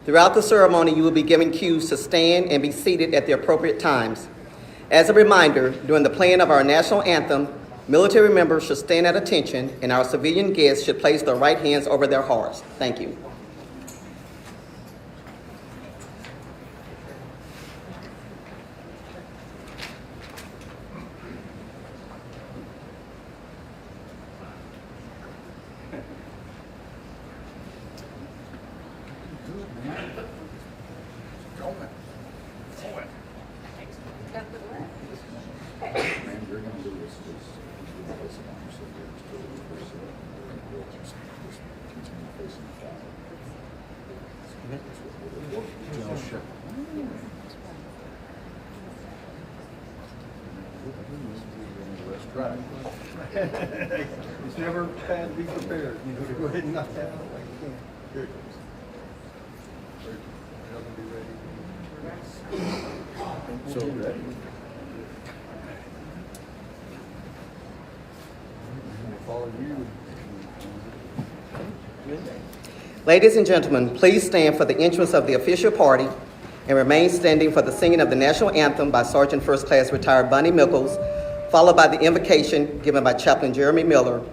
Throughout the ceremony, you will be given cues to stand and be seated at the appropriate times. As a reminder, during the playing of our national anthem, military members should stand at attention and our civilian guests should place their right hands over their hearts. Thank you. Right. It's never bad to be prepared, to go ahead and knock that out like you can. Here it goes. So ready. Follow you. Ladies and gentlemen, please stand for the entrance of the official party and remain standing for the singing of the national anthem by Sergeant First Class Retired Bonnie Mickles, followed by the invocation given by Chaplain Jeremy Miller.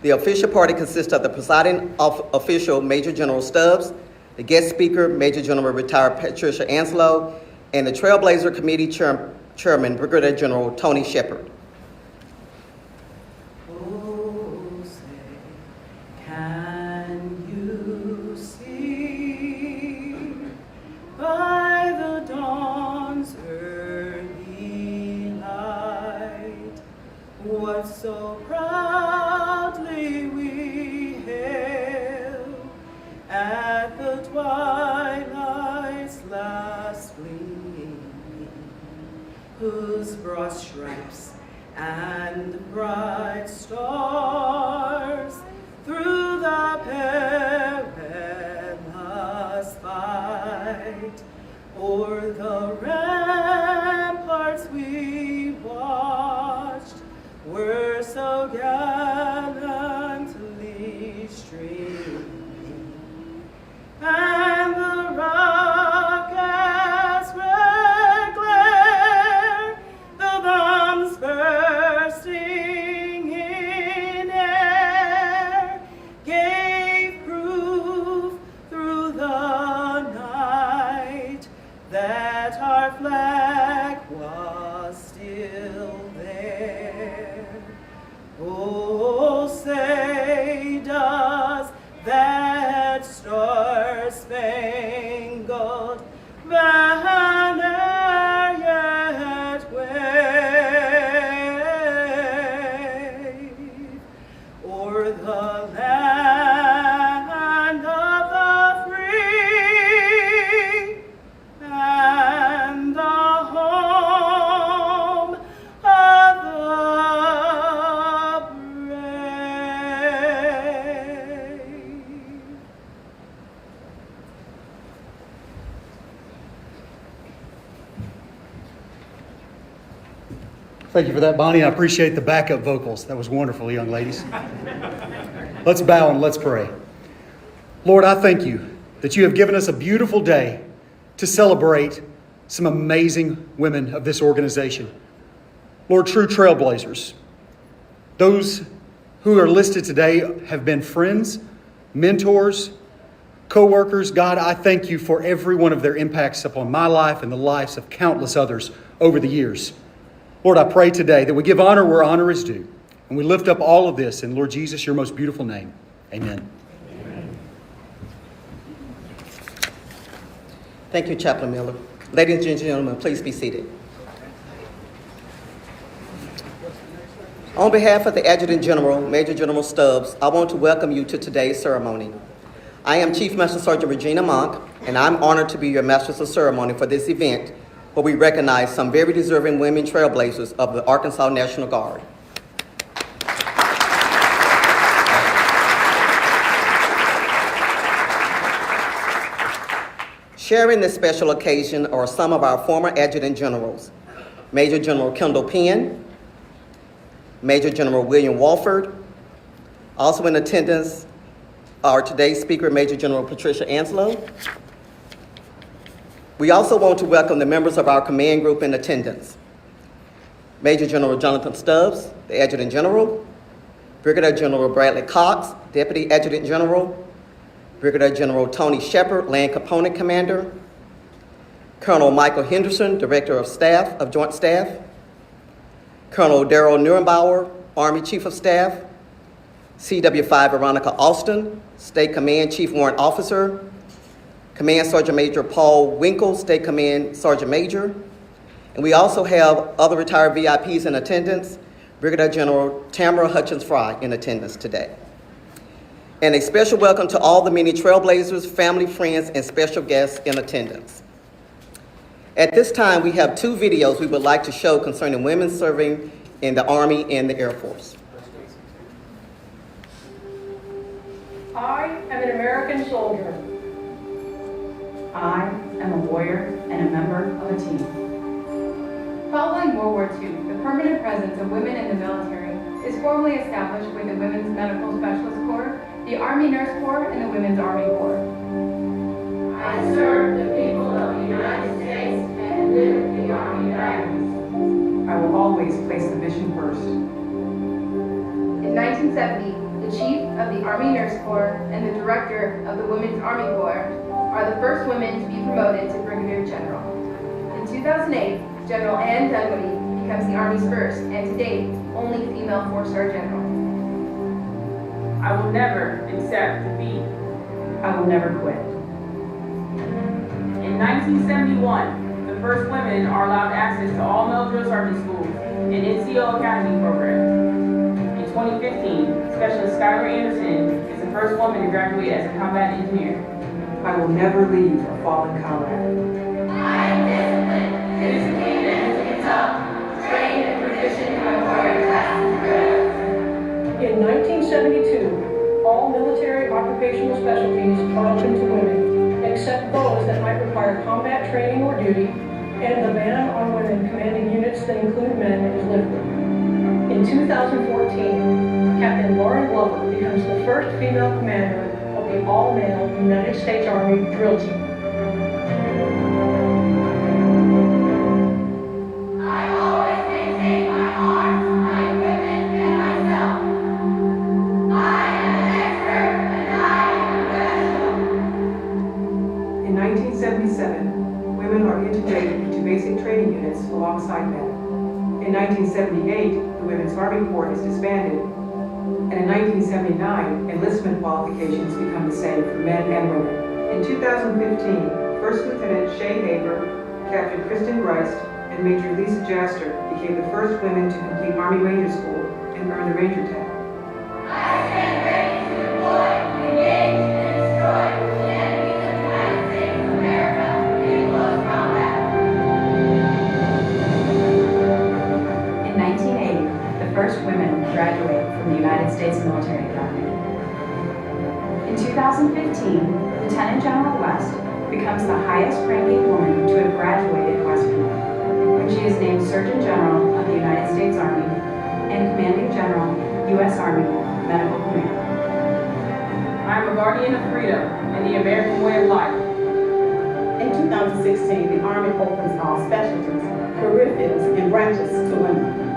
The official party consists of the presiding official, Major General Stubbs, the guest speaker, Major General Retired Patricia Anslow, and the Trailblazer Committee Chairman, Brigadier General Tony Shepard. So proudly we hail at the twilight's last gleaming, whose broad stripes and bright stars through the perilous fight o'er the ramparts we watched were so gallantly streaming, and the rocket's red glare, the bombs bursting in air, gave proof through the night that our flag was still there. Oh, say does that star-spangled banner yet wave o'er the land of the free and the home of the Thank you for that, Bonnie. I appreciate the backup vocals. That was wonderful, young ladies. Let's bow and let's pray. Lord, I thank you that you have given us a beautiful day to celebrate some amazing women of this organization. Lord, true trailblazers. Those who are listed today have been friends, mentors, co-workers. God, I thank you for every one of their impacts upon my life and the lives of countless others over the years. Lord, I pray today that we give honor where honor is due, and we lift up all of this in Lord Jesus, your most beautiful name. Amen. Amen. Thank you, Chaplain Miller. Ladies and gentlemen, please be seated. On behalf of the Adjutant General, Major General Stubbs, I want to welcome you to today's ceremony. I am Chief Master Sergeant Regina Monk, and I'm honored to be your Master of Ceremony for this event, where we recognize some very deserving women trailblazers of the Arkansas National Guard. Sharing this special occasion are some of our former adjutant generals: Major General Kendall Penn, Major General William Walford. Also in attendance are today's speaker, Major General Patricia Anslow, We also want to welcome the members of our command group in attendance. Major General Jonathan Stubbs, the Adjutant General, Brigadier General Bradley Cox, Deputy Adjutant General, Brigadier General Tony Shepard, Land Component Commander, Colonel Michael Henderson, Director of Staff of Joint Staff, Colonel Darrell Nurembauer, Army Chief of Staff, CW5 Veronica Austin, State Command Chief Warrant Officer, Command Sergeant Major Paul Winkle, State Command Sergeant Major, and we also have other retired VIPs in attendance, Brigadier General Tamara Hutchins Fry in attendance today. And a special welcome to all the many Trailblazers, family, friends, and special guests in attendance. At this time, we have 2 videos we would like to show concerning women serving in the Army and the Air Force. I am an American soldier. I am a warrior and a member of a team. Following World War II, the permanent presence of women in the military is formally established with the Women's Medical Specialist Corps, the Army Nurse Corps, and the Women's Army Corps. I serve the people of the United States and live the Army values. I will always place the mission first. In 1970, the Chief of the Army Nurse Corps and the Director of the Women's Army Corps are the first women to be promoted to Brigadier General. In 2008, General Ann Dunwoody becomes the Army's first, and to date, only female 4-star general. I will never accept defeat. I will never quit. In 1971, the first women are allowed access to all male drill sergeant schools and NCO Academy program. In 2015, Specialist Skylar Anderson is the first woman to graduate as a combat engineer. I will never leave a fallen comrade. I am disciplined and to be tough, trained and proficient in my warrior classes and drills. In 1972, all military occupational specialties are open to women, except those that might require combat training or duty, and the ban on women commanding units that include men is lifted. In 2014, Captain Lauren Glover becomes the first female commander of the all-male United States Army drill team. I always maintain my arms, my equipment, and myself. I am an expert and I am a professional. In 1977, women are integrated into basic training units alongside men. In 1978, the Women's Army Corps is disbanded. And in 1979, enlistment qualifications become the same for men and women. In 2015, First Lieutenant Shay Haber, Captain Kristen Greist, and Major Lisa Jaster became the first women to complete Army Ranger School and earn the Ranger tag. I stand ready to deploy, engage, and destroy the enemies of the United States of America in close combat. In 1980, the first women graduate from the United States Military Academy. In 2015, Lieutenant General West becomes the highest-ranking woman to have graduated West Point, when she is named Surgeon General of the United States Army and Commanding General, U.S. Army Medical Command. I am a guardian of freedom and the American way of life. In 2016, the Army opens all specialties, career fields, and branches to women.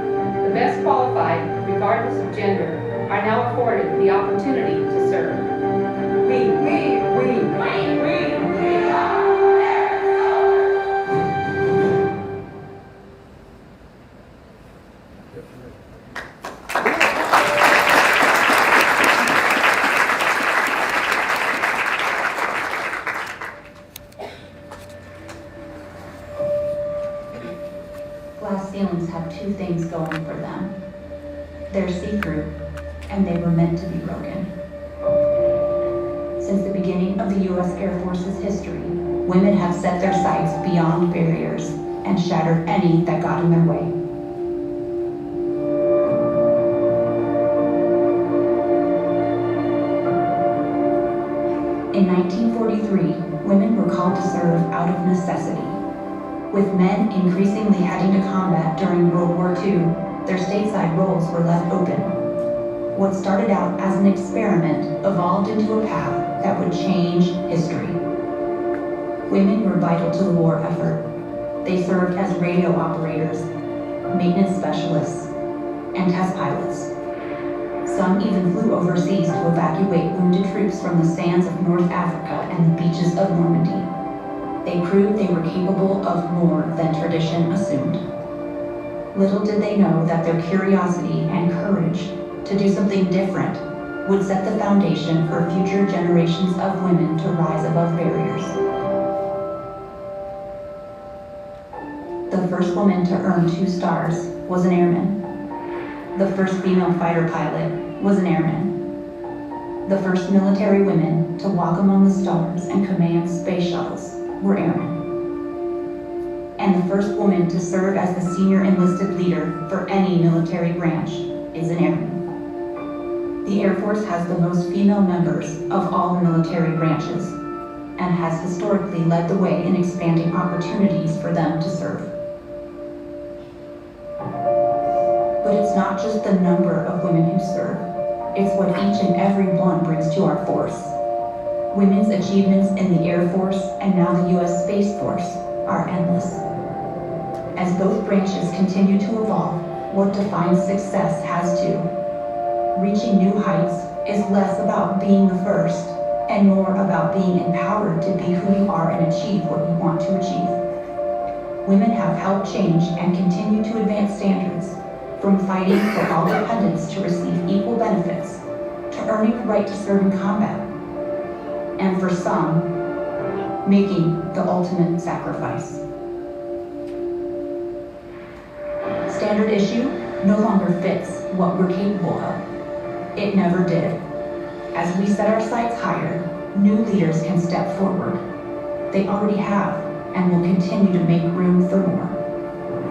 The best qualified, regardless of gender, are now afforded the opportunity to serve. We are American soldiers. Glass ceilings have 2 things going for them. They're see-through, and they were meant to be broken. Since the beginning of the U.S. Air Force's history, women have set their sights beyond barriers and shattered any that got in their way. In 1943, women were called to serve out of necessity. With men increasingly heading to combat during World War II, their stateside roles were left open. What started out as an experiment evolved into a path that would change history. Women were vital to the war effort. They served as radio operators, maintenance specialists, and test pilots. Some even flew overseas to evacuate wounded troops from the sands of North Africa and the beaches of Normandy. They proved they were capable of more than tradition assumed. Little did they know that their curiosity and courage to do something different would set the foundation for future generations of women to rise above barriers. The first woman to earn 2 stars was an airman. The first female fighter pilot was an airman. The first military women to walk among the stars and command space shuttles were airmen. And the first woman to serve as the senior enlisted leader for any military branch is an airman. The Air Force has the most female members of all the military branches and has historically led the way in expanding opportunities for them to serve. But it's not just the number of women who serve, it's what each and every one brings to our force. Women's achievements in the Air Force and now the U.S. Space Force are endless. As both branches continue to evolve, what defines success has to. Reaching new heights is less about being the first and more about being empowered to be who you are and achieve what you want to achieve. Women have helped change and continue to advance standards, from fighting for all dependents to receive equal benefits, to earning the right to serve in combat, and for some, making the ultimate sacrifice. Standard issue no longer fits what we're capable of. It never did. As we set our sights higher, new leaders can step forward. They already have and will continue to make room for more.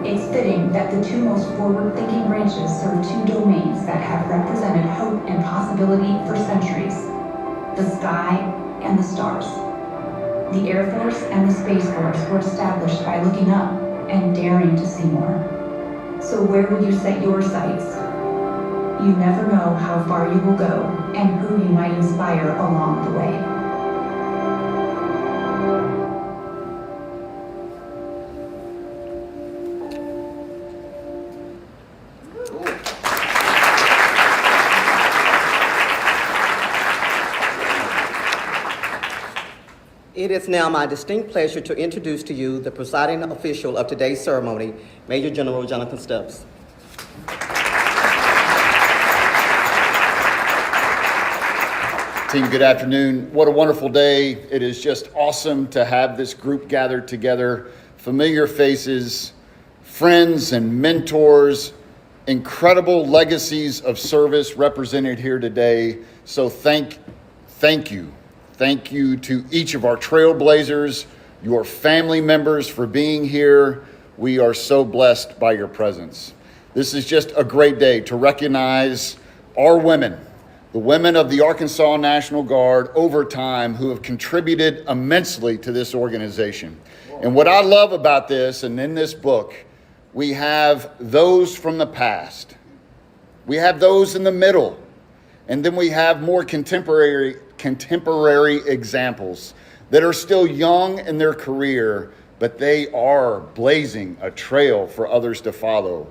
It's fitting that the 2 most forward-thinking branches serve 2 domains that have represented hope and possibility for centuries: the sky and the stars. The Air Force and the Space Force were established by looking up and daring to see more. So where will you set your sights? You never know how far you will go and who you might inspire along the way. It is now my distinct pleasure to introduce to you the presiding official of today's ceremony, Major General Jonathan Stubbs. Team, good afternoon. What a wonderful day. It is just awesome to have this group gathered together. Familiar faces, friends and mentors, incredible legacies of service represented here today. So thank you. Thank you to each of our Trailblazers, your family members for being here. We are so blessed by your presence. This is just a great day to recognize our women, the women of the Arkansas National Guard over time who have contributed immensely to this organization. And what I love about this, and in this book, we have those from the past. We have those in the middle. And then we have more contemporary examples that are still young in their career, but they are blazing a trail for others to follow.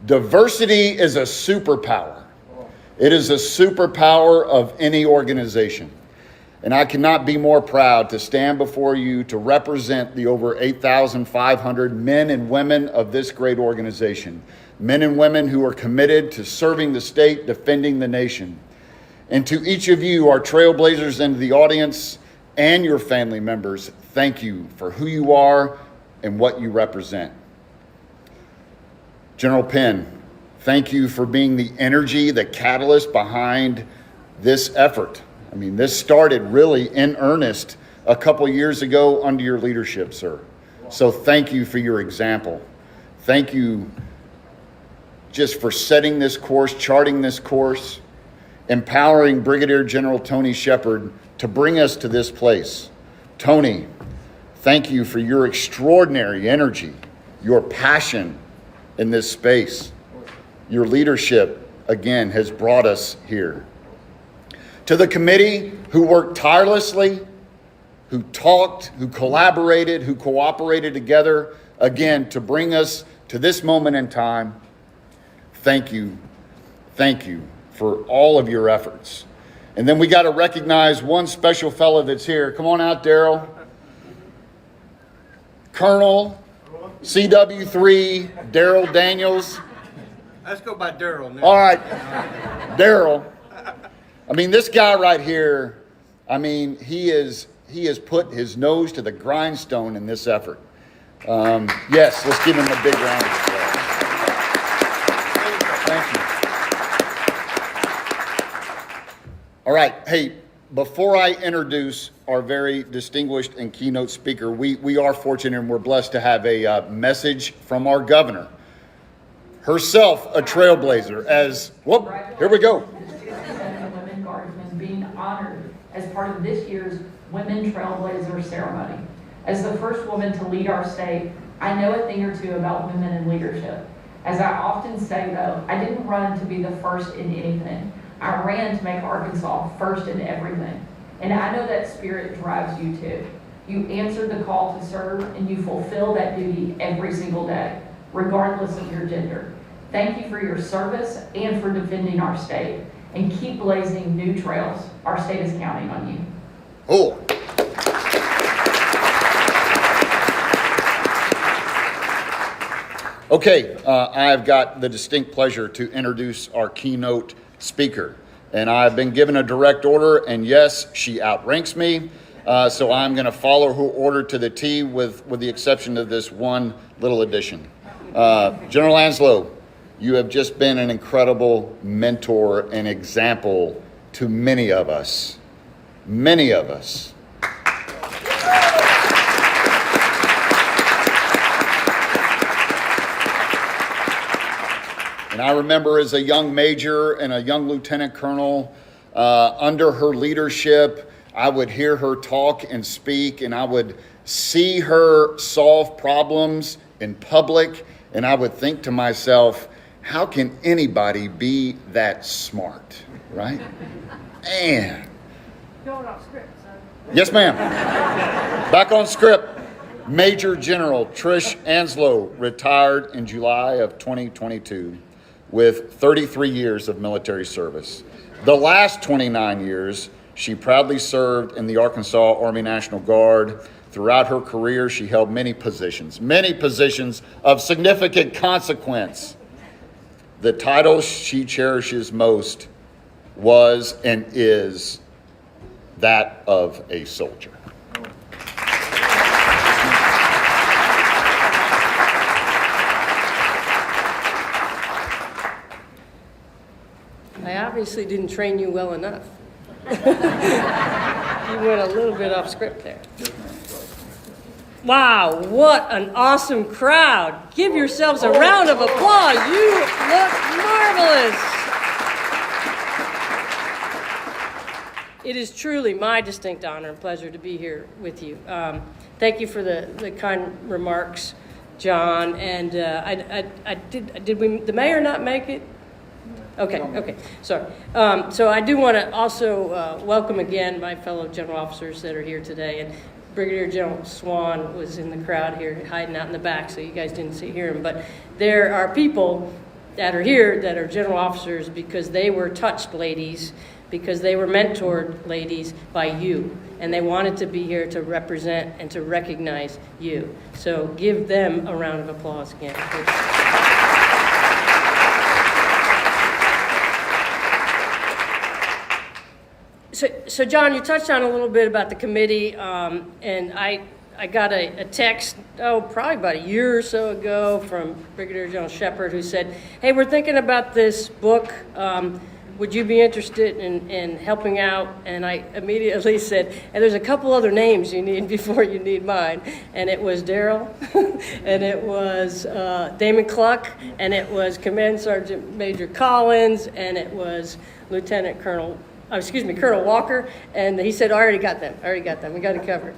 Diversity is a superpower. It is a superpower of any organization. And I cannot be more proud to stand before you to represent the over 8,500 men and women of this great organization. Men and women who are committed to serving the state, defending the nation. And to each of you, our Trailblazers and the audience and your family members, thank you for who you are and what you represent. General Penn, thank you for being the energy, the catalyst behind this effort. I mean, this started really in earnest a couple years ago under your leadership, sir. So thank you for your example. Thank you just for setting this course, charting this course, empowering Brigadier General Tony Shepard to bring us to this place. Tony, thank you for your extraordinary energy, your passion in this space. Your leadership, again, has brought us here. To the committee who worked tirelessly who talked, who collaborated, who cooperated together, again, to bring us to this moment in time. Thank you. Thank you for all of your efforts. And then we got to recognize one special fellow that's here. Come on out, Daryl. Colonel CW3 Daryl Daniels. Let's go by Daryl now. All right, Daryl. I mean, this guy right here, I mean, he has put his nose to the grindstone in this effort. Yes, let's give him a big round of applause. Thank you. All right, hey, before I introduce our very distinguished and keynote speaker, we are fortunate and we're blessed to have a message from our governor. Herself a trailblazer as, whoop, here we go. Women Guardsmen being honored as part of this year's Women Trailblazer ceremony. As the first woman to lead our state, I know a thing or two about women in leadership. As I often say though, I didn't run to be the first in anything. I ran to make Arkansas first in everything. And I know that spirit drives you too. You answered the call to serve and you fulfill that duty every single day, regardless of your gender. Thank you for your service and for defending our state. And keep blazing new trails. Our state is counting on you. Oh. Okay, I've got the distinct pleasure to introduce our keynote speaker. And I've been given a direct order, and yes, she outranks me. So I'm going to follow her order to the T with the exception of this one little addition. General Anslow, you have just been an incredible mentor and example to many of us. Many of us. And I remember as a young major and a young lieutenant colonel, under her leadership, I would hear her talk and speak, and I would see her solve problems in public, and I would think to myself, how can anybody be that smart, right? Man. Going off script, son. Yes, ma'am. Back on script. Major General Trish Anslow retired in July of 2022 with 33 years of military service. The last 29 years, she proudly served in the Arkansas Army National Guard. Throughout her career, she held many positions of significant consequence. The title she cherishes most was and is that of a soldier. I obviously didn't train you well enough. You went a little bit off script there. Wow, what an awesome crowd. Give yourselves a round of applause. You look marvelous. It is truly my distinct honor and pleasure to be here with you. Thank you for the kind remarks, John. And did the mayor not make it? Okay, sorry. So I do want to also welcome again my fellow general officers that are here today. And Brigadier General Swan was in the crowd here, hiding out in the back, so you guys didn't hear him. But there are people that are here that are general officers because they were touched ladies, because they were mentored ladies by you. And they wanted to be here to represent and to recognize you. So give them a round of applause again. So John, you touched on a little bit about the committee, and I got a text, probably about a year or so ago from Brigadier General Shepard, who said, hey, we're thinking about this book. Would you be interested in helping out? And I immediately said, and there's a couple other names you need before you need mine. And it was Daryl, and it was Damon Cluck, and it was Command Sergeant Major Collins, and it was Colonel Walker, and he said, I already got them, we got it covered.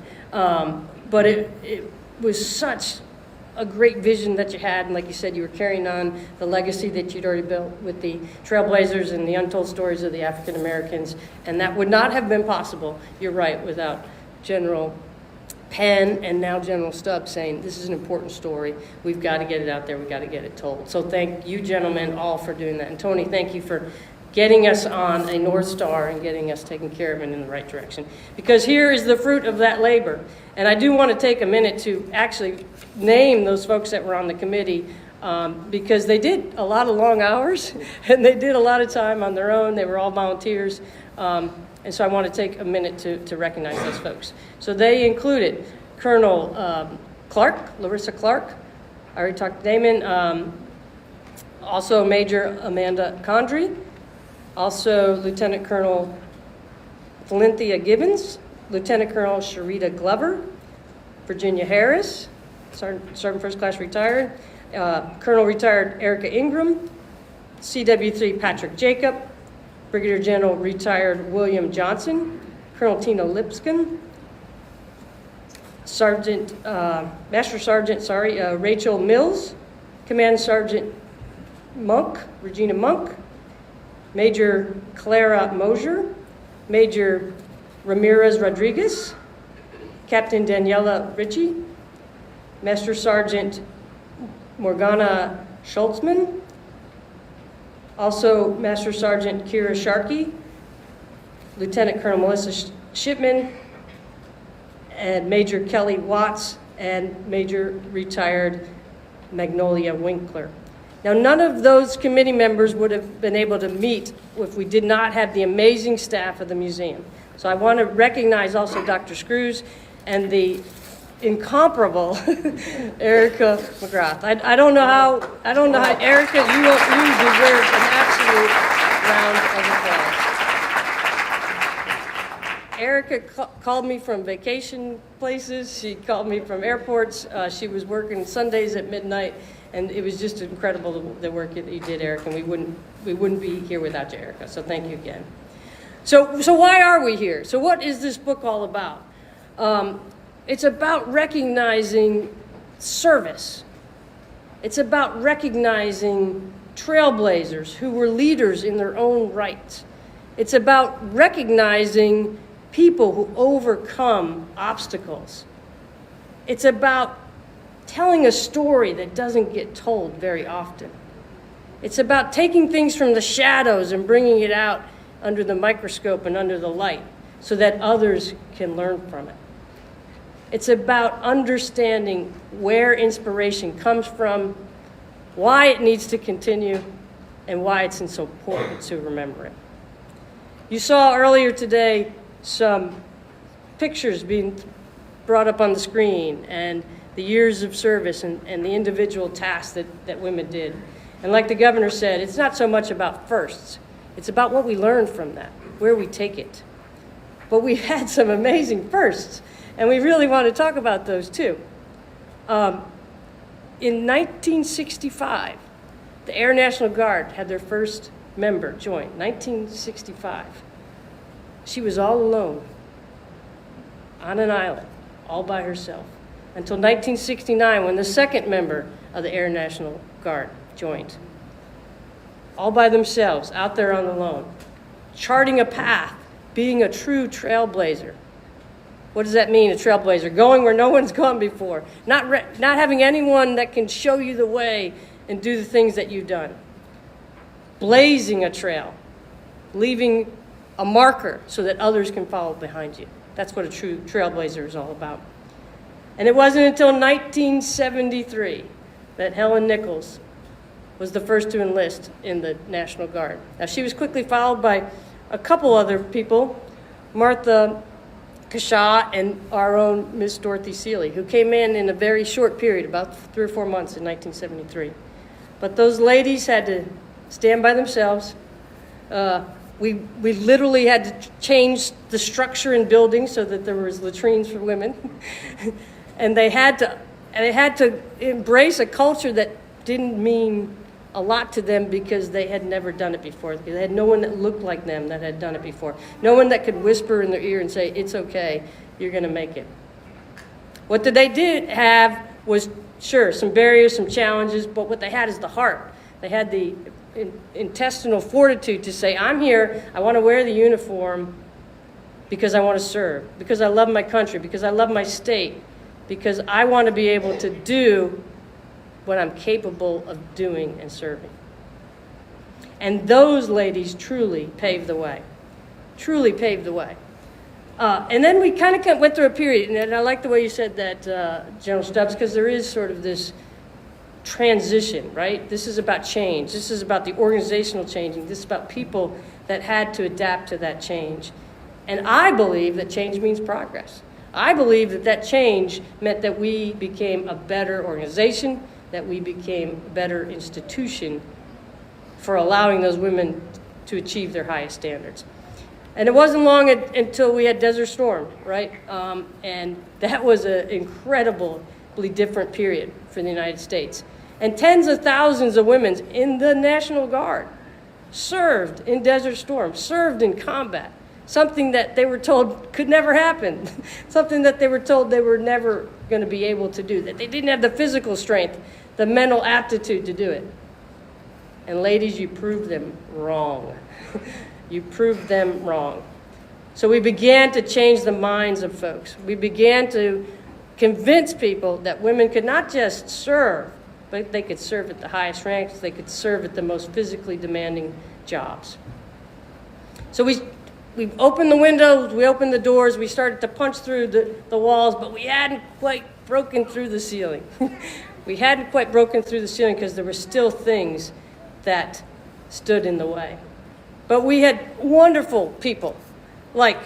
But it was such a great vision that you had, and like you said, you were carrying on the legacy that you'd already built with the Trailblazers and the untold stories of the African Americans, and that would not have been possible, you're right, without General Penn and now General Stubbs saying, this is an important story. We've got to get it out there. We've got to get it told. So thank you gentlemen all for doing that. And Tony, thank you for getting us on a North Star and getting us taken care of in the right direction. Because here is the fruit of that labor. And I do want to take a minute to actually name those folks that were on the committee, because they did a lot of long hours and they did a lot of time on their own. They were all volunteers. And so I want to take a minute to recognize those folks. So they included Colonel Clark, Larissa Clark. I already talked to Damon. Also Major Amanda Condrey. Also Lieutenant Colonel Valenthia Gibbons. Lieutenant Colonel Sharita Glover. Virginia Harris. Sergeant First Class retired. Colonel retired Erica Ingram. CW3 Patrick Jacob. Brigadier General retired William Johnson, Colonel Tina Lipscomb, Master Sergeant, Rachel Mills, Command Sergeant Monk, Regina Monk, Major Clara Mosier, Major Ramirez Rodriguez, Captain Daniela Ritchie, Master Sergeant Morgana Schultzman, also Master Sergeant Kira Sharkey, Lieutenant Colonel Melissa Shipman, and Major Kelly Watts, and Major retired Magnolia Winkler. Now, none of those committee members would have been able to meet if we did not have the amazing staff of the museum. So I want to recognize also Dr. Screws and the incomparable Erica McGrath. I don't know how, Erica, you deserve an absolute round of applause. Erica called me from vacation places. She called me from airports. She was working Sundays at midnight, and it was just incredible the work that you did, Erica, and we wouldn't be here without you, Erica. So thank you again. So why are we here? So what is this book all about? It's about recognizing service. It's about recognizing trailblazers who were leaders in their own right. It's about recognizing people who overcome obstacles. It's about telling a story that doesn't get told very often. It's about taking things from the shadows and bringing it out under the microscope and under the light so that others can learn from it. It's about understanding where inspiration comes from, why it needs to continue, and why it's so important to remember it. You saw earlier today some pictures being brought up on the screen and the years of service and the individual tasks that women did. And like the governor said, it's not so much about firsts. It's about what we learn from that, where we take it. But we've had some amazing firsts. And we really want to talk about those too. In 1965, the Air National Guard had their first member join, 1965. She was all alone, on an island, all by herself, until 1969 when the second member of the Air National Guard joined. All by themselves, out there on the lone, charting a path, being a true trailblazer. What does that mean, a trailblazer? Going where no one's gone before. Not having anyone that can show you the way and do the things that you've done. Blazing a trail. Leaving a marker so that others can follow behind you. That's what a true trailblazer is all about. And it wasn't until 1973 that Helen Nichols was the first to enlist in the National Guard. Now, she was quickly followed by a couple other people, Martha Kashaw and our own Miss Dorothy Seeley, who came in a very short period, about 3 or 4 months in 1973. But those ladies had to stand by themselves. We literally had to change the structure in buildings so that there was latrines for women. And they had to embrace a culture that didn't mean a lot to them because they had never done it before. They had no one that looked like them that had done it before. No one that could whisper in their ear and say, it's okay, you're going to make it. What they did have was, sure, some barriers, some challenges, but what they had is the heart. They had the intestinal fortitude to say, I'm here, I want to wear the uniform, because I want to serve, because I love my country, because I love my state, because I want to be able to do what I'm capable of doing and serving. And those ladies truly paved the way, truly paved the way. And then we kind of went through a period, and I like the way you said that, General Stubbs, because there is sort of this transition, right? This is about change. This is about the organizational changing. This is about people that had to adapt to that change. And I believe that change means progress. I believe that that change meant that we became a better organization, that we became a better institution for allowing those women to achieve their highest standards. And it wasn't long until we had Desert Storm, right? And that was an incredibly different period for the United States. And tens of thousands of women in the National Guard served in Desert Storm, served in combat, something that they were told could never happen, something that they were told they were never going to be able to do, that they didn't have the physical strength, the mental aptitude to do it. And ladies, you proved them wrong. You proved them wrong. So we began to change the minds of folks. We began to convince people that women could not just serve, but they could serve at the highest ranks. They could serve at the most physically demanding jobs. So we opened the windows, we opened the doors, we started to punch through the walls, but we hadn't quite broken through the ceiling. We hadn't quite broken through the ceiling because there were still things that stood in the way. But we had wonderful people, like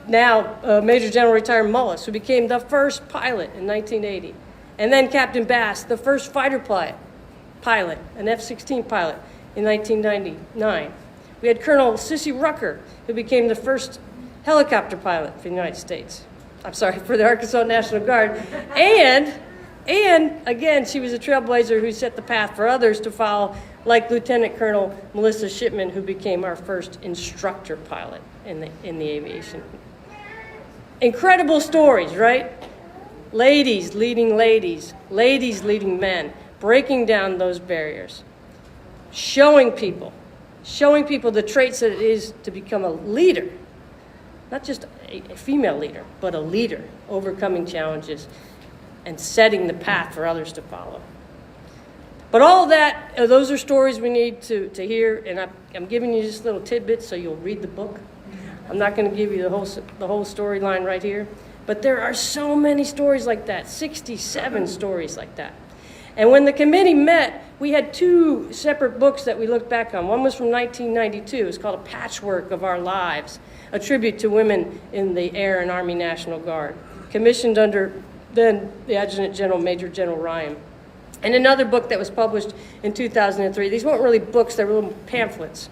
now Major General retired Mullis, who became the first pilot in 1980. And then Captain Bass, the first fighter pilot, an F-16 pilot in 1999. We had Colonel Sissy Rucker, who became the first helicopter pilot for the United States. I'm sorry, for the Arkansas National Guard. And again, she was a trailblazer who set the path for others to follow, like Lieutenant Colonel Melissa Shipman, who became our first instructor pilot in the aviation. Incredible stories, right? Ladies leading men, breaking down those barriers, showing people the traits that it is to become a leader, not just a female leader, but a leader, overcoming challenges and setting the path for others to follow. But all of that, those are stories we need to hear, and I'm giving you just little tidbits so you'll read the book. I'm not going to give you the whole storyline right here, but there are so many stories like that, 67 stories like that. And when the committee met, we had two separate books that we looked back on. One was from 1992. It was called A Patchwork of Our Lives, a tribute to women in the Air and Army National Guard, commissioned under then the Adjutant General, Major General Ryan. And another book that was published in 2003. These weren't really books, they were little pamphlets.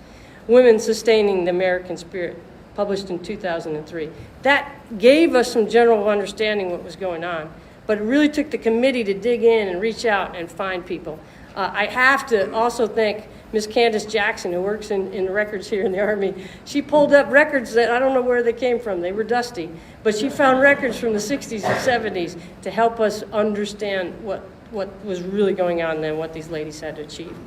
Women Sustaining the American Spirit, published in 2003. That gave us some general understanding what was going on, but it really took the committee to dig in and reach out and find people. I have to also thank Miss Candace Jackson, who works in records here in the Army. She pulled up records that I don't know where they came from. They were dusty. But she found records from the 60s and 70s to help us understand what was really going on then, what these ladies had to achieve.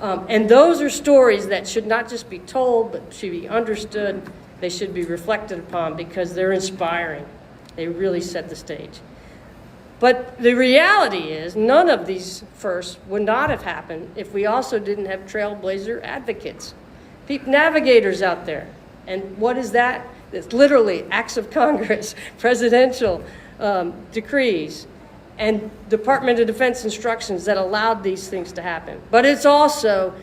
And those are stories that should not just be told, but should be understood. They should be reflected upon because they're inspiring. They really set the stage. But the reality is none of these firsts would not have happened if we also didn't have trailblazer advocates, navigators out there. And what is that? It's literally acts of Congress, presidential decrees, and Department of Defense instructions that allowed these things to happen. But it's also,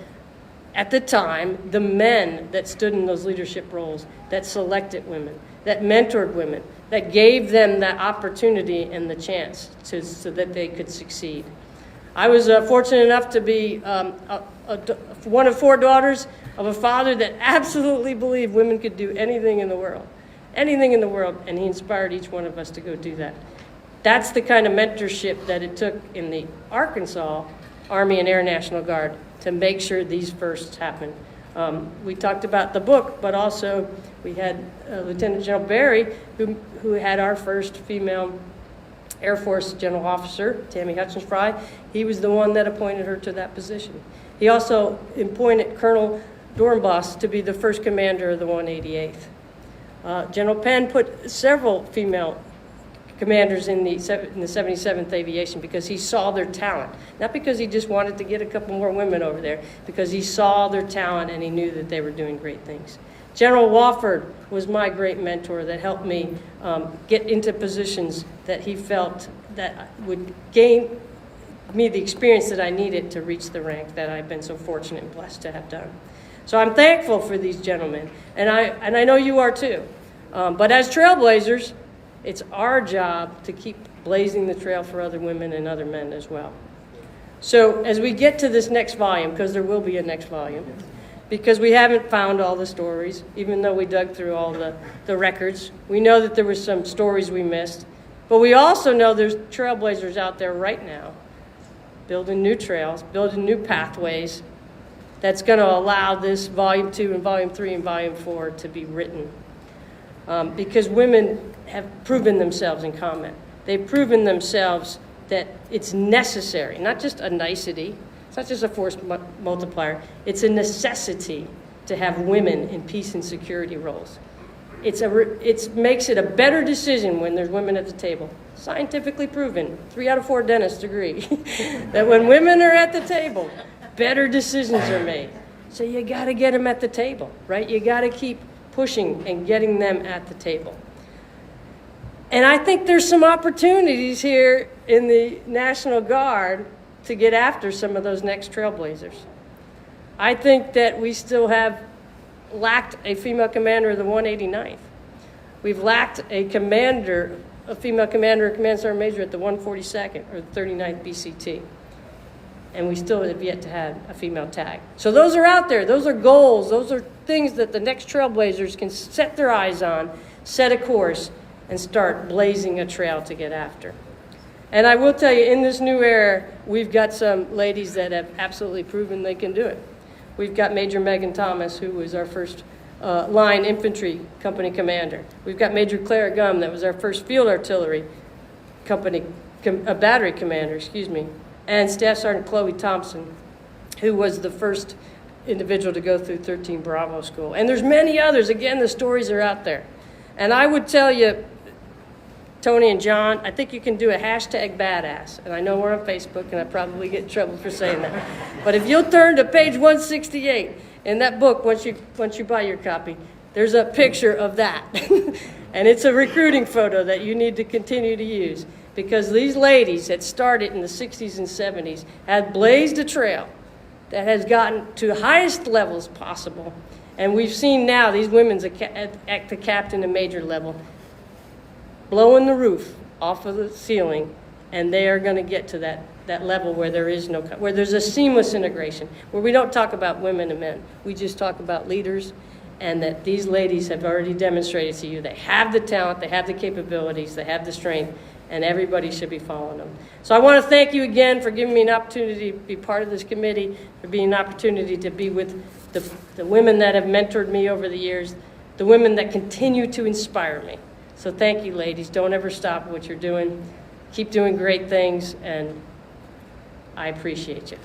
at the time, the men that stood in those leadership roles, that selected women, that mentored women, that gave them that opportunity and the chance so that they could succeed. I was fortunate enough to be one of 4 daughters of a father that absolutely believed women could do anything in the world, and he inspired each one of us to go do that. That's the kind of mentorship that it took in the Arkansas Army and Air National Guard to make sure these firsts happen. We talked about the book, but also we had Lieutenant General Barry, who had our first female Air Force General Officer, Tammy Hutchins Fry. He was the one that appointed her to that position. He also appointed Colonel Dornbos to be the first commander of the 188th. General Penn put several female commanders in the 77th Aviation because he saw their talent. Not because he just wanted to get a couple more women over there, because he saw their talent and he knew that they were doing great things. General Wofford was my great mentor that helped me get into positions that he felt that would gain me the experience that I needed to reach the rank that I've been so fortunate and blessed to have done. So I'm thankful for these gentlemen, and I know you are too. But as Trailblazers, it's our job to keep blazing the trail for other women and other men as well. So as we get to this next volume, because there will be a next volume, because we haven't found all the stories, even though we dug through all the records. We know that there were some stories we missed, but we also know there's trailblazers out there right now building new trails, building new pathways that's going to allow this Volume 2 and Volume 3 and Volume 4 to be written. Because women have proven themselves in combat. They've proven themselves that it's necessary, not just a nicety, it's not just a force multiplier, it's a necessity to have women in peace and security roles. It makes it a better decision when there's women at the table. Scientifically proven, 3 out of 4 dentists agree, that when women are at the table, better decisions are made. So you gotta get them at the table, right? You gotta keep pushing and getting them at the table. And I think there's some opportunities here in the National Guard to get after some of those next trailblazers. I think that we still have lacked a female commander of the 189th. We've lacked a female commander or command sergeant major at the 142nd or the 39th BCT. And we still have yet to have a female tag. So those are out there. Those are goals. Those are things that the next trailblazers can set their eyes on, set a course, and start blazing a trail to get after. And I will tell you, in this new era, we've got some ladies that have absolutely proven they can do it. We've got Major Megan Thomas, who was our first line infantry company commander. We've got Major Clara Gum, that was our first field artillery company, battery commander, and Staff Sergeant Chloe Thompson, who was the first individual to go through 13 Bravo School. And there's many others. Again, the stories are out there. And I would tell you, Tony and John, I think you can do a hashtag badass. And I know we're on Facebook, and I probably get in trouble for saying that. But if you'll turn to page 168 in that book, once you buy your copy, there's a picture of that. And it's a recruiting photo that you need to continue to use. Because these ladies that started in the 60s and 70s had blazed a trail that has gotten to the highest levels possible. And we've seen now these women at the captain and major level blowing the roof off of the ceiling, and they are going to get to that level where where there's a seamless integration, where we don't talk about women and men. We just talk about leaders, and that these ladies have already demonstrated to you they have the talent, they have the capabilities, they have the strength, and everybody should be following them. So I want to thank you again for giving me an opportunity to be part of this committee, for being an opportunity to be with the women that have mentored me over the years, the women that continue to inspire me. So thank you, ladies. Don't ever stop what you're doing. Keep doing great things, and I appreciate you.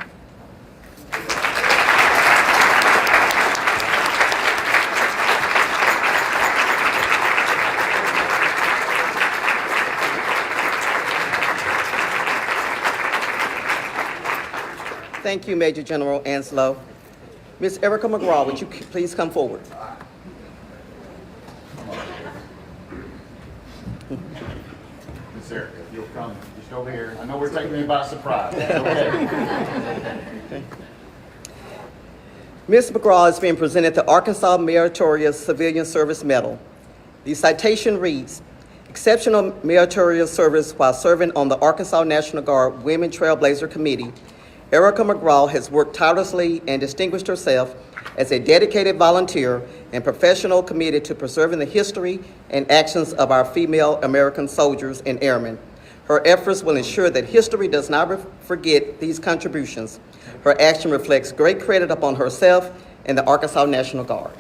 Thank you, Major General Anslow. Ms. Erica McGraw, would you please come forward? Miss Erica, if you'll come just over here. I know we're taking you by surprise. That's okay. Ms. McGraw is being presented the Arkansas Meritorious Civilian Service Medal. The citation reads, "Exceptional meritorious service while serving on the Arkansas National Guard Women Trailblazer Committee, Erica McGraw has worked tirelessly and distinguished herself as a dedicated volunteer and professional committed to preserving the history and actions of our female American soldiers and airmen. Her efforts will ensure that history does not forget these contributions. Her action reflects great credit upon herself and the Arkansas National Guard."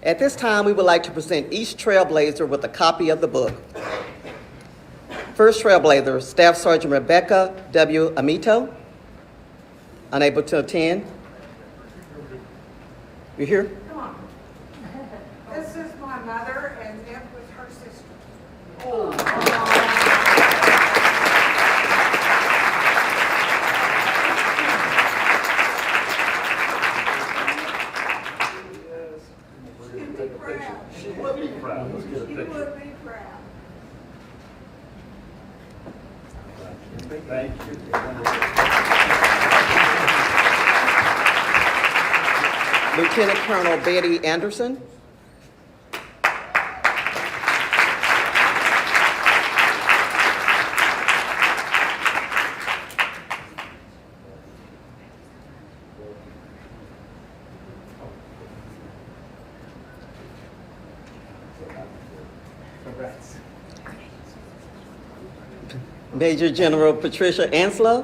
At this time, we would like to present each Trailblazer with a copy of the book. First Trailblazer, Staff Sergeant Rebecca W. Amito, unable to attend. You here? Come on. This is my mother, and it was her sister. She'd be proud. She would be proud. Let's get a She picture. would be proud. Thank you. Lieutenant Colonel Betty Anderson. Major General Patricia Anslow.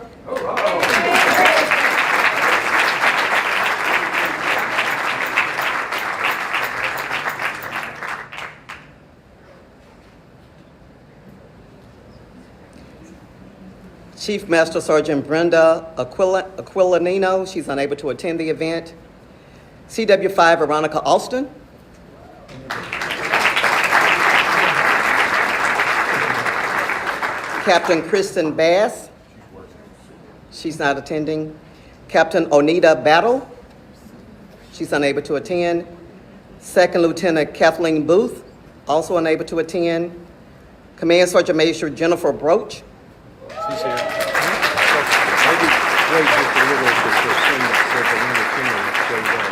Chief Master Sergeant Brenda Aquilanino, she's unable to attend the event. CW5 Veronica Alston. Captain Kristen Bass, she's not attending. Captain Onita Battle, she's unable to attend. Second Lieutenant Kathleen Booth, also unable to attend. Command Sergeant Major Jennifer Broach. She's here. Maybe wait just a little bit to assume that Sergeant Linda Kimmel shows up.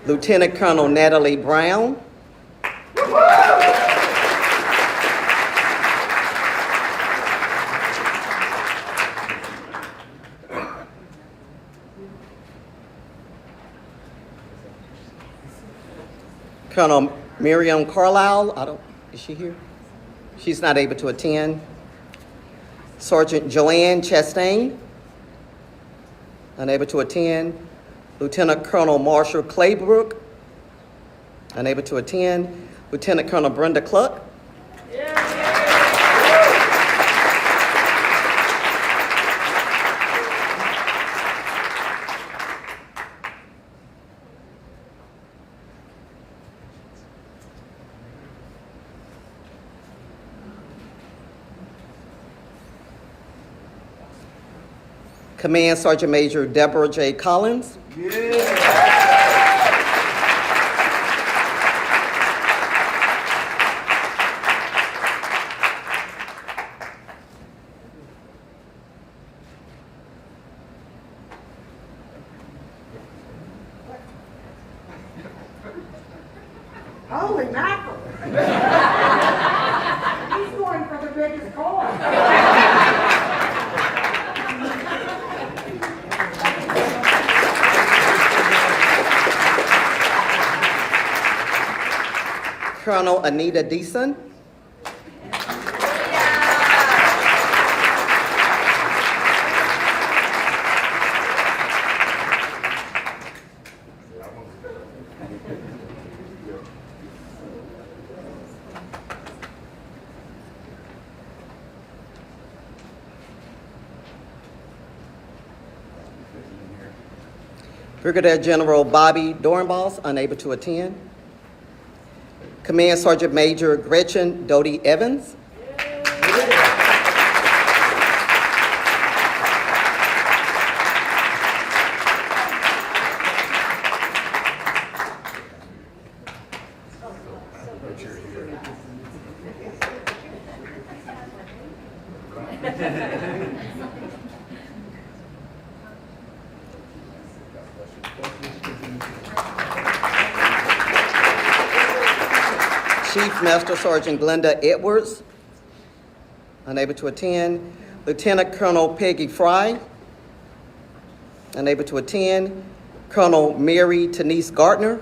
Lieutenant Colonel Natalie Brown. Colonel Miriam Carlisle, is she here? She's not able to attend. Sergeant Joanne Chastain, unable to attend. Lieutenant Colonel Marshall Claybrook, unable to attend. Lieutenant Colonel Brenda Cluck. Command Sergeant Major Deborah J. Collins. Holy mackerel. He's going for the biggest coin. Colonel Anita Deason. Brigadier General Bobby Dornbos, unable to attend. Command Sergeant Major Gretchen Doty Evans. Chief Master Sergeant Glenda Edwards, unable to attend. Lieutenant Colonel Peggy Fry, unable to attend. Colonel Mary Tenise Gardner.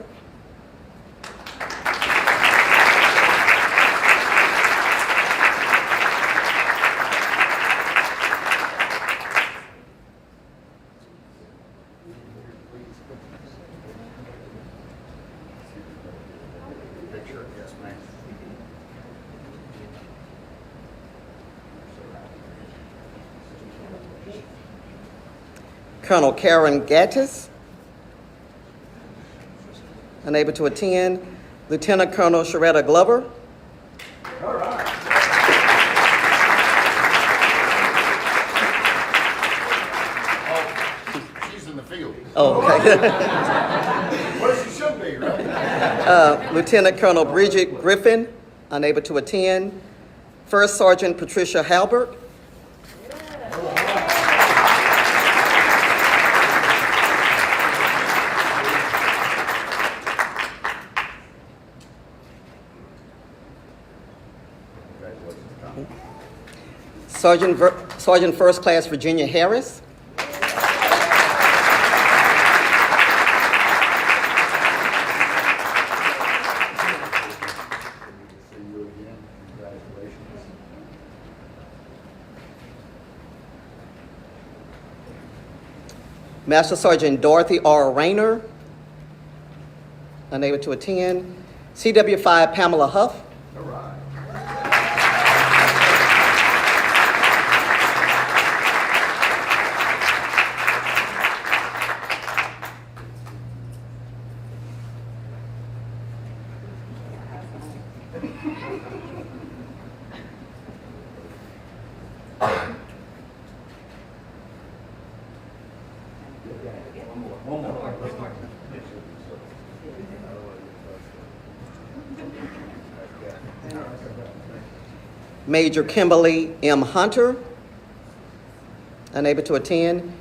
Colonel Karen Gattis, unable to attend. Lieutenant Colonel Sharetta Glover. She's in the field. Oh, okay. Well, she should be, right? Lieutenant Colonel Bridget Griffin, unable to attend. First Sergeant Patricia Halbert. Sergeant First Class Virginia Harris. Master Sergeant Dorothy R. Rayner, unable to attend. CW5 Pamela Huff. Major Kimberly M. Hunter, unable to attend.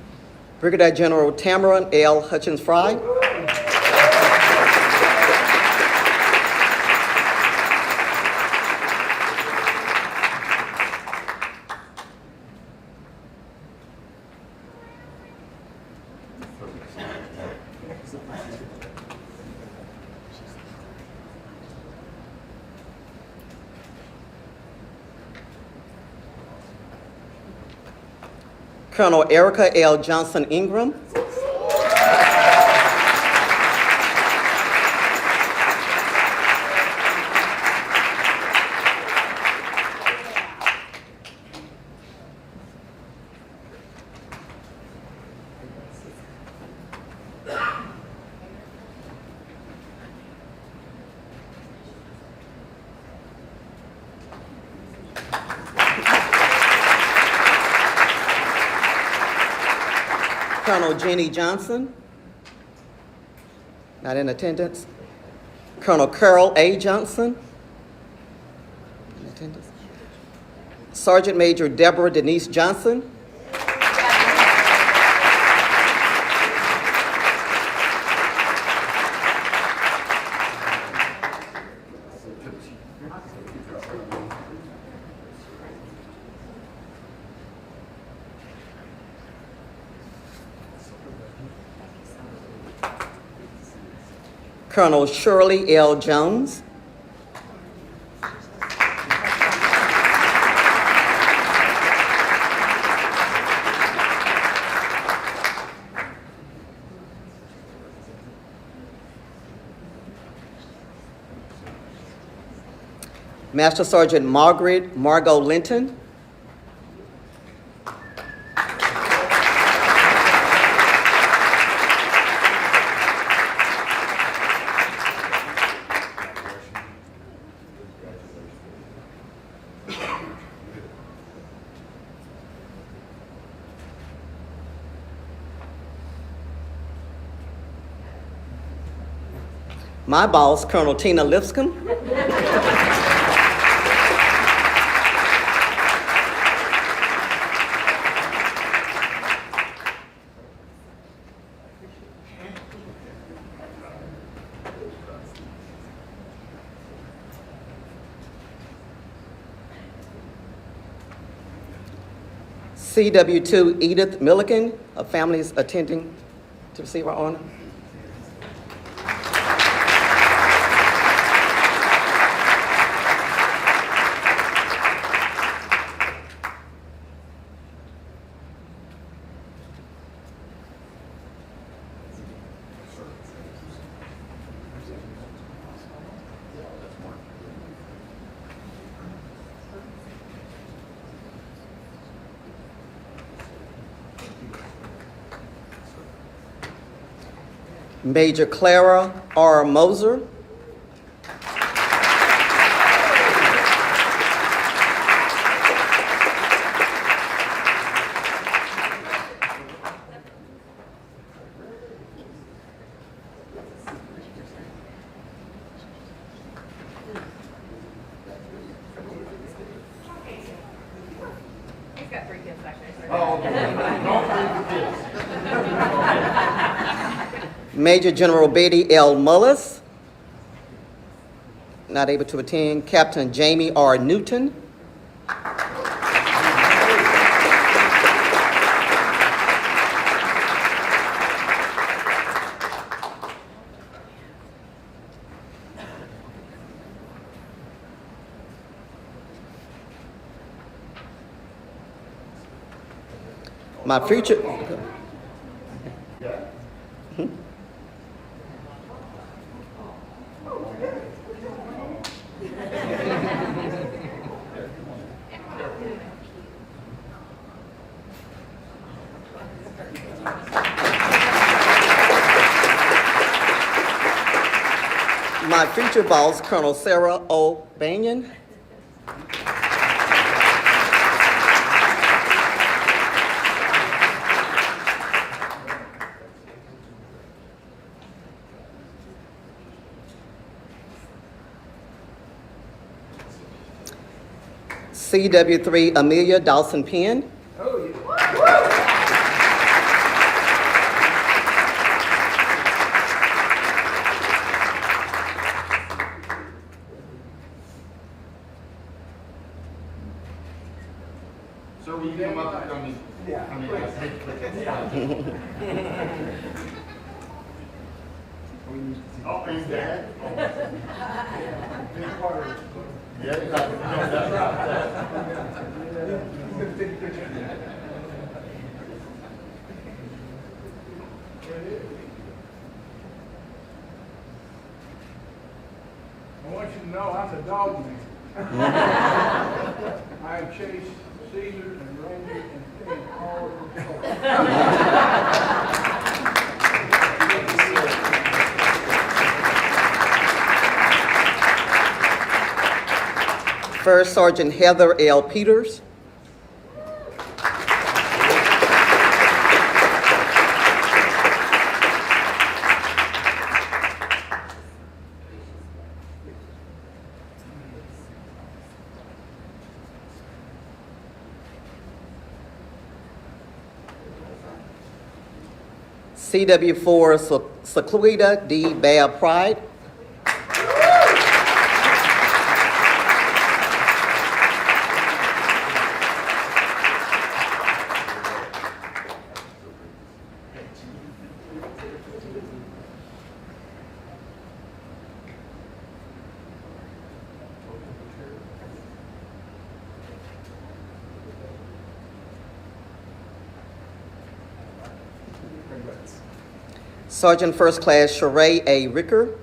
Brigadier General Tamaron L. Hutchins Fry. Colonel Erica L. Johnson Ingram. Colonel Jenny Johnson, not in attendance. Colonel Carol A. Johnson, in attendance. Sergeant Major Deborah Denise Johnson. Colonel Shirley L. Jones. Master Sergeant Margot Linton. My boss, Colonel Tina Lipscomb. CW2 Edith Milliken, a family is attending to receive our honor. Major Clara R. Moser. Major General Betty L. Mullis, not able to attend. Captain Jamie R. Newton. My future. My future boss, Colonel Sarah O. Banyan. CW3 Amelia Dawson Penn. Sir, will you come up and tell me? Oh, he's dead? I want you to know I'm the dog man. I have chased Caesar and Randy and Finn all over the course. First Sergeant Heather L. Peters. CW4 Sequita D. Bab Pride. Sergeant First Class Sheree A. Ricker.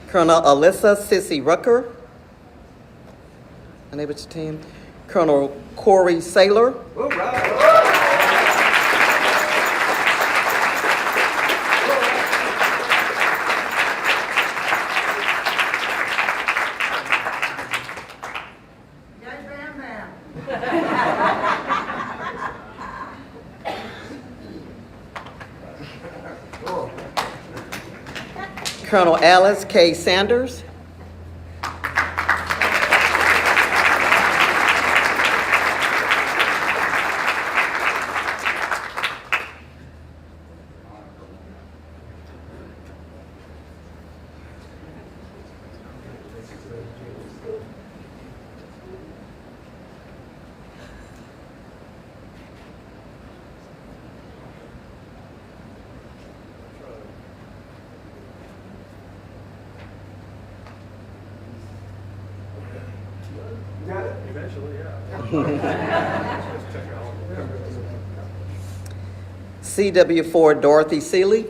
Colonel Alyssa Sissy Rucker. Unable to attend. Colonel Corey Saylor. Colonel Alice K. Sanders. CW4 Dorothy Seeley.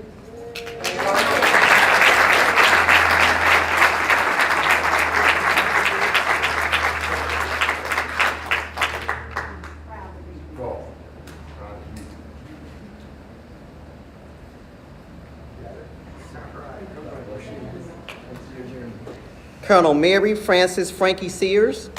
Colonel Mary Frances Frankie Sears.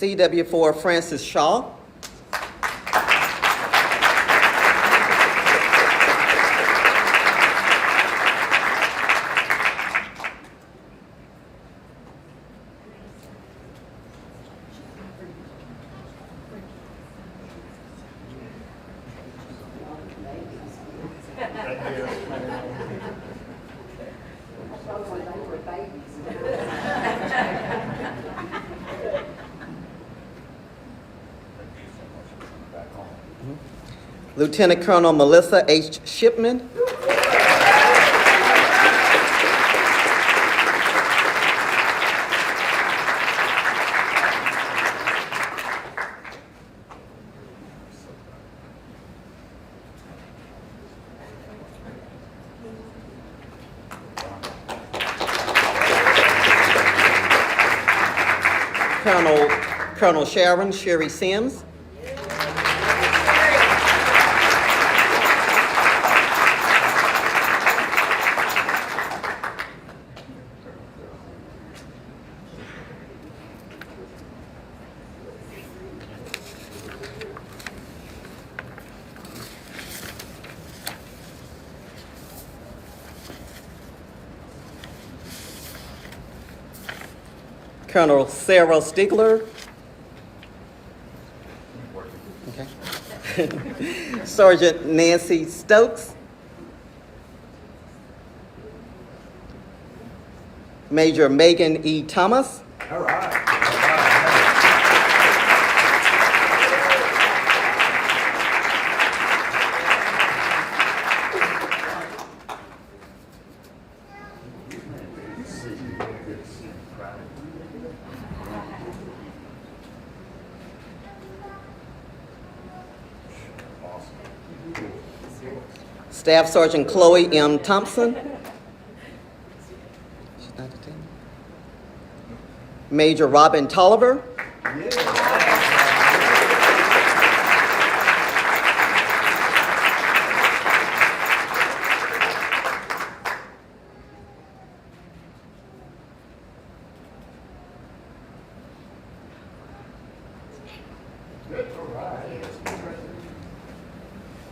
CW4 Francis Shaw. Lieutenant Colonel Melissa H. Shipman. Colonel Sharon Sherry Sims. Colonel Sarah Stigler. Okay. Sergeant Nancy Stokes. Major Megan E. Thomas. All right. Staff Sergeant Chloe M. Thompson. Major Robin Tolliver.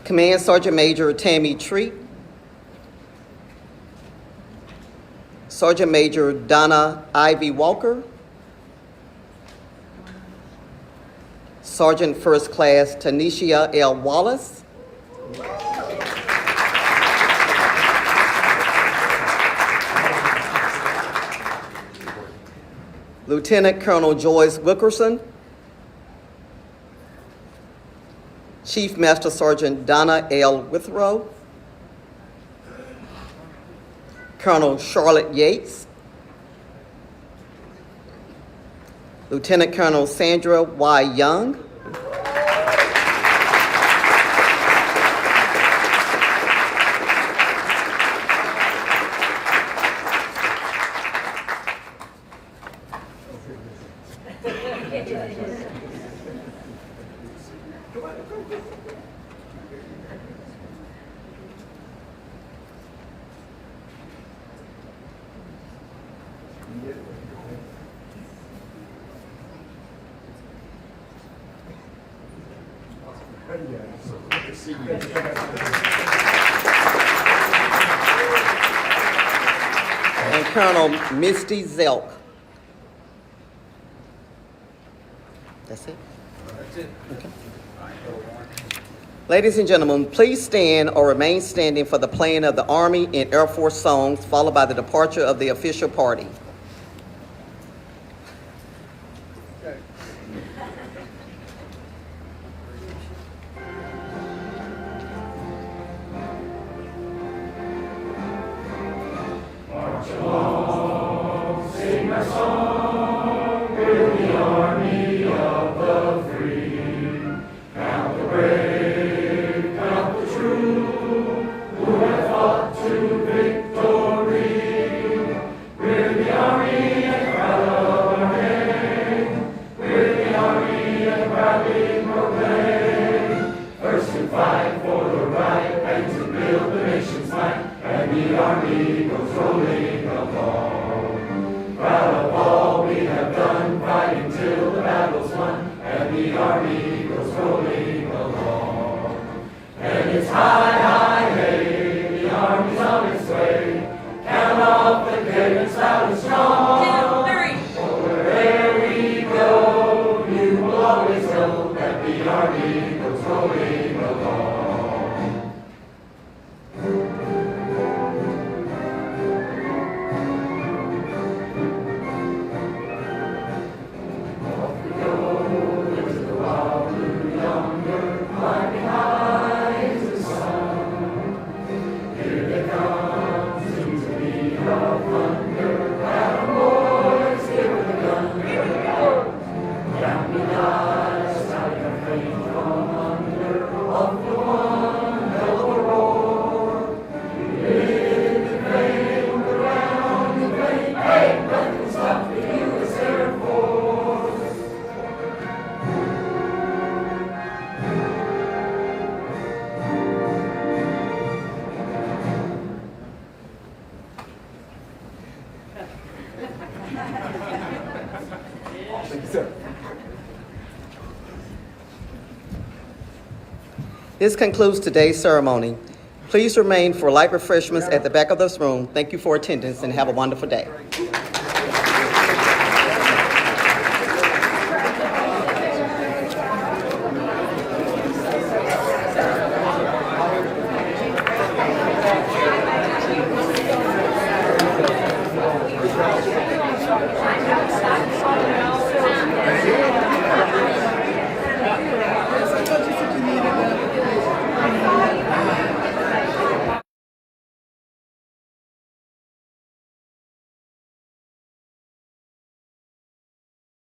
Command Sergeant Major Tammy Treat. Sergeant Major Donna Ivy Walker. Sergeant First Class Tanisha L. Wallace. Lieutenant Colonel Joyce Wilkerson. Chief Master Sergeant Donna L. Withrow. Colonel Charlotte Yates. Lieutenant Colonel Sandra Y. Young. And Colonel Misty Zelk. That's it? Okay. Ladies and gentlemen, please stand or remain standing for the playing of the Army and Air Force songs, followed by the departure of the official party. This concludes today's ceremony. Please remain for light refreshments at the back of this room. Thank you for attendance and have a wonderful day.